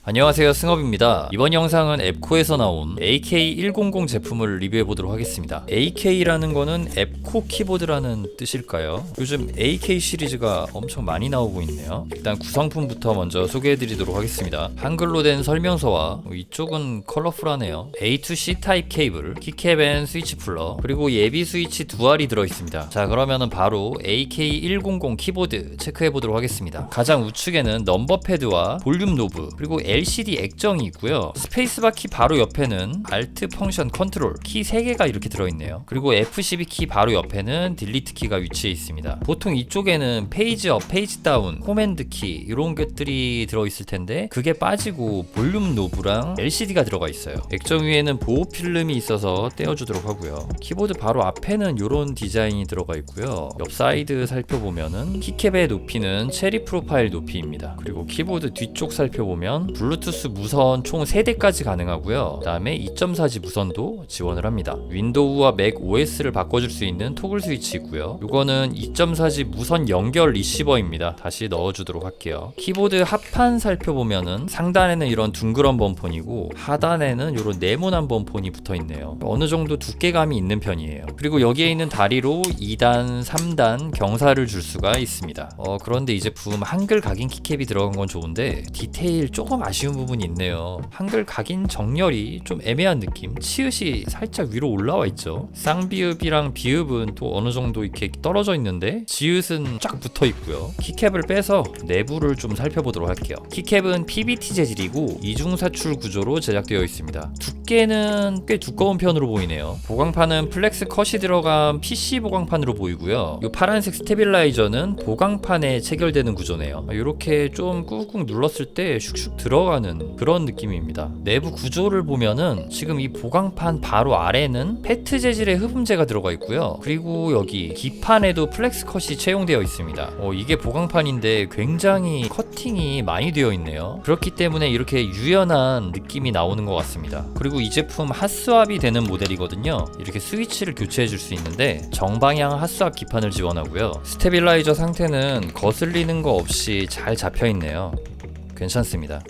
안녕하세요, 승업입니다. 이번 영상은 앱코에서 나온 AK100 제품을 리뷰해보도록 하겠습니다. AK라는 거는 앱코 키보드라는 뜻일까요? 요즘 AK 시리즈가 엄청 많이 나오고 있네요. 일단 구성품부터 먼저 소개해드리도록 하겠습니다. 한글로 된 설명서와 이쪽은 컬러풀하네요. A to C 타입 케이블, 키캡 앤 스위치 풀러, 그리고 예비 스위치 두 알이 들어있습니다. 자, 그러면은 바로 AK100 키보드 체크해보도록 하겠습니다. 가장 우측에는 넘버 패드와 볼륨 노브, 그리고 LCD 액정이 있고요. 스페이스바 키 바로 옆에는 Alt 펑션 컨트롤 키 3개가 이렇게 들어있네요. 그리고 F12 키 바로 옆에는 딜리트 키가 위치해 있습니다. 보통 이쪽에는 페이지 업, 페이지 다운, 코맨드 키 이런 것들이 들어있을 텐데 그게 빠지고 볼륨 노브랑 LCD가 들어가 있어요. 액정 위에는 보호 필름이 있어서 떼어주도록 하고요. 키보드 바로 앞에는 이런 디자인이 들어가 있고요. 옆 사이드 살펴보면은 키캡의 높이는 체리 프로파일 높이입니다. 그리고 키보드 뒤쪽 살펴보면 블루투스 무선 총 3대까지 가능하고요. 그 다음에 2.4G 무선도 지원을 합니다. 윈도우와 맥 OS를 바꿔줄 수 있는 토글 스위치 있고요. 이거는 2.4G 무선 연결 리시버입니다. 다시 넣어주도록 할게요. 키보드 하판 살펴보면은 상단에는 이런 둥그런 범폰이고 하단에는 이런 네모난 범폰이 붙어있네요. 어느 정도 두께감이 있는 편이에요. 그리고 여기에 있는 다리로 2단, 3단 경사를 줄 수가 있습니다. 그런데 이 제품 한글 각인 키캡이 들어간 건 좋은데 디테일 조금 아쉬운 부분이 있네요. 한글 각인 정렬이 좀 애매한 느낌. 치읓이 살짝 위로 올라와 있죠. 쌍비읍이랑 비읍은 또 어느 정도 이렇게 떨어져 있는데 지읒은 쫙 붙어 있고요. 키캡을 빼서 내부를 좀 살펴보도록 할게요. 키캡은 PBT 재질이고 이중사출 구조로 제작되어 있습니다. 두께는 꽤 두꺼운 편으로 보이네요. 보강판은 플렉스 컷이 들어간 PC 보강판으로 보이고요. 이 파란색 스테빌라이저는 보강판에 체결되는 구조네요. 이렇게 좀 꾹꾹 눌렀을 때 슉슉 들어가는 그런 느낌입니다. 내부 구조를 보면은 지금 이 보강판 바로 아래는 페트 재질의 흡음재가 들어가 있고요. 그리고 여기 기판에도 플렉스 컷이 채용되어 있습니다. 이게 보강판인데 굉장히 커팅이 많이 되어 있네요. 그렇기 때문에 이렇게 유연한 느낌이 나오는 것 같습니다. 그리고 이 제품 핫스왑이 되는 모델이거든요. 이렇게 스위치를 교체해 줄 수 있는데 정방향 핫스왑 기판을 지원하고요. 스테빌라이저 상태는 거슬리는 거 없이 잘 잡혀 있네요. 괜찮습니다.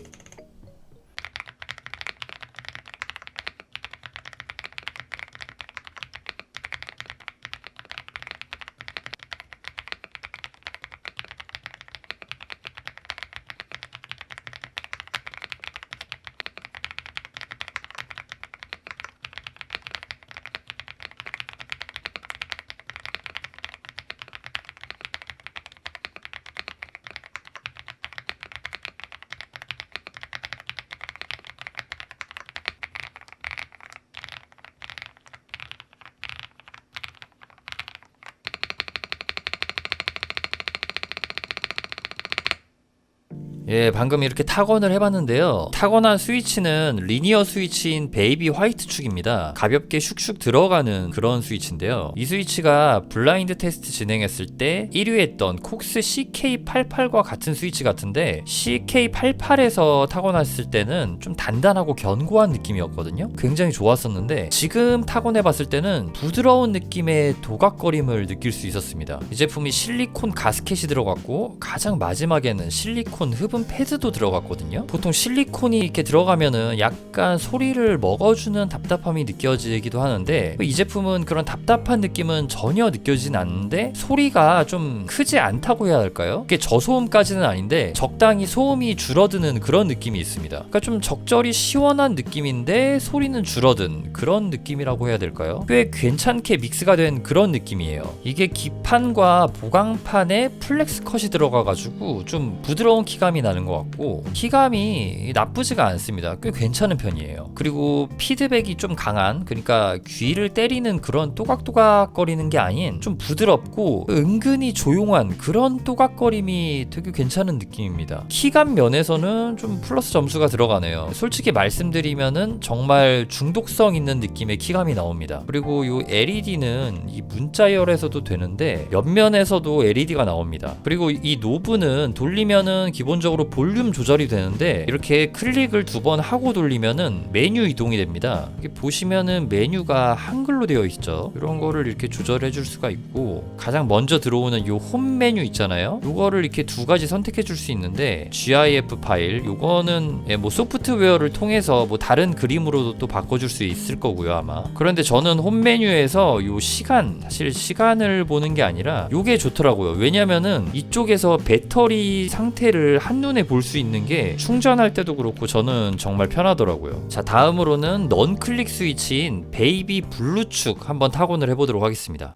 예, 방금 이렇게 타건을 해봤는데요. 타건한 스위치는 리니어 스위치인 베이비 화이트 축입니다. 가볍게 슉슉 들어가는 그런 스위치인데요. 이 스위치가 블라인드 테스트 진행했을 때 1위 했던 콕스 CK88과 같은 스위치 같은데 CK88에서 타건했을 때는 좀 단단하고 견고한 느낌이었거든요. 굉장히 좋았었는데 지금 타건해봤을 때는 부드러운 느낌의 도각거림을 느낄 수 있었습니다. 이 제품이 실리콘 가스켓이 들어갔고 가장 마지막에는 실리콘 흡음 패드도 들어갔거든요. 보통 실리콘이 이렇게 들어가면은 약간 소리를 먹어주는 답답함이 느껴지기도 하는데 이 제품은 그런 답답한 느낌은 전혀 느껴지진 않는데 소리가 좀 크지 않다고 해야 할까요? 이게 저소음까지는 아닌데 적당히 소음이 줄어드는 그런 느낌이 있습니다. 그러니까 좀 적절히 시원한 느낌인데 소리는 줄어든 그런 느낌이라고 해야 될까요? 꽤 괜찮게 믹스가 된 그런 느낌이에요. 이게 기판과 보강판에 플렉스 컷이 들어가가지고 좀 부드러운 키감이 나는 것 같고 키감이 나쁘지가 않습니다. 꽤 괜찮은 편이에요. 그리고 피드백이 좀 강한, 그러니까 귀를 때리는 그런 또각또각거리는 게 아닌 좀 부드럽고 은근히 조용한 그런 또각거림이 되게 괜찮은 느낌입니다. 키감 면에서는 좀 플러스 점수가 들어가네요. 솔직히 말씀드리면은 정말 중독성 있는 느낌의 키감이 나옵니다. 그리고 이 LED는 이 문자열에서도 되는데 옆면에서도 LED가 나옵니다. 그리고 이 노브는 돌리면은 기본적으로 기본적으로 볼륨 조절이 되는데 이렇게 클릭을 2번 하고 돌리면은 메뉴 이동이 됩니다. 이게 보시면은 메뉴가 한글로 되어 있죠. 이런 거를 이렇게 조절해 줄 수가 있고, 가장 먼저 들어오는 요 홈 메뉴 있잖아요. 요거를 이렇게 2가지 선택해 줄 수 있는데, GIF 파일 요거는 뭐 소프트웨어를 통해서 뭐 다른 그림으로도 또 바꿔줄 수 있을 거고요 아마. 그런데 저는 홈 메뉴에서 요 시간, 사실 시간을 보는 게 아니라 요게 좋더라고요. 왜냐면은 이쪽에서 배터리 상태를 한눈에 볼 수 있는 게 충전할 때도 그렇고 저는 정말 편하더라고요. 자, 다음으로는 넌클릭 스위치인 베이비 블루축 한번 타건을 해보도록 하겠습니다.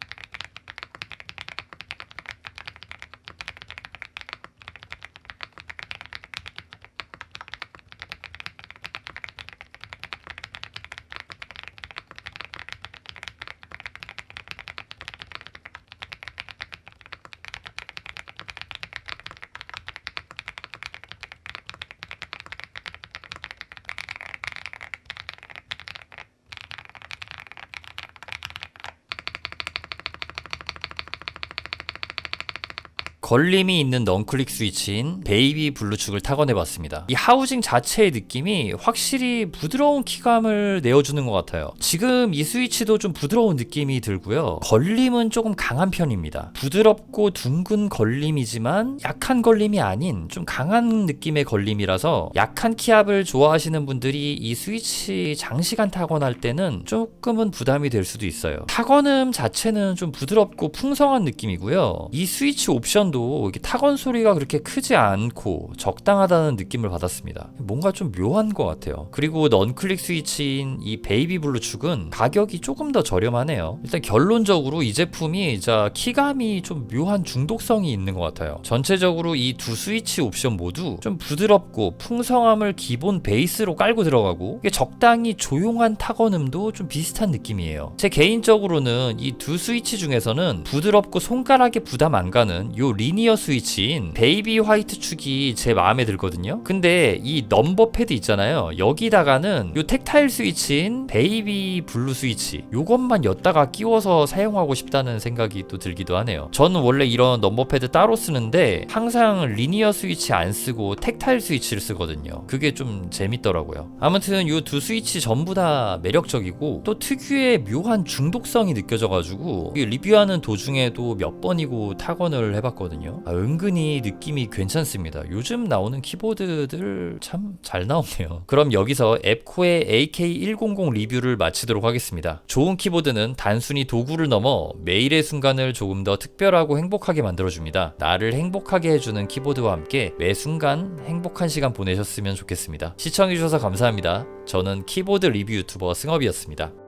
걸림이 있는 넌클릭 스위치인 베이비 블루축을 타건해봤습니다. 이 하우징 자체의 느낌이 확실히 부드러운 키감을 내어주는 것 같아요. 지금 이 스위치도 좀 부드러운 느낌이 들고요. 걸림은 조금 강한 편입니다. 부드럽고 둥근 걸림이지만 약한 걸림이 아닌 좀 강한 느낌의 걸림이라서 약한 키압을 좋아하시는 분들이 이 스위치 장시간 타건할 때는 조금은 부담이 될 수도 있어요. 타건음 자체는 좀 부드럽고 풍성한 느낌이고요. 이 스위치 옵션도 이게 타건 소리가 그렇게 크지 않고 적당하다는 느낌을 받았습니다. 뭔가 좀 묘한 것 같아요. 그리고 넌클릭 스위치인 이 베이비 블루축은 가격이 조금 더 저렴하네요. 일단 결론적으로 이 제품이 키감이 좀 묘한 중독성이 있는 것 같아요. 전체적으로 이 두 스위치 옵션 모두 좀 부드럽고 풍성함을 기본 베이스로 깔고 들어가고, 이게 적당히 조용한 타건음도 좀 비슷한 느낌이에요. 제 개인적으로는 이 두 스위치 중에서는 부드럽고 손가락에 부담 안 가는 요 리니어 스위치인 베이비 화이트 축이 제 마음에 들거든요. 근데 이 넘버 패드 있잖아요. 여기다가는 요 텍타일 스위치인 베이비 블루 스위치 요것만 엿다가 끼워서 사용하고 싶다는 생각이 또 들기도 하네요. 저는 원래 이런 넘버 패드 따로 쓰는데 항상 리니어 스위치 안 쓰고 텍타일 스위치를 쓰거든요. 그게 좀 재밌더라고요. 아무튼 요 두 스위치 전부 다 매력적이고 또 특유의 묘한 중독성이 느껴져가지고 리뷰하는 도중에도 몇 번이고 타건을 해봤거든요. 은근히 느낌이 괜찮습니다. 요즘 나오는 키보드들 참 잘 나오네요. 그럼 여기서 앱코의 AK100 리뷰를 마치도록 하겠습니다. 좋은 키보드는 단순히 도구를 넘어 매일의 순간을 조금 더 특별하고 행복하게 만들어줍니다. 나를 행복하게 해주는 키보드와 함께 매 순간 행복한 시간 보내셨으면 좋겠습니다. 시청해주셔서 감사합니다. 저는 키보드 리뷰 유튜버 승업이었습니다.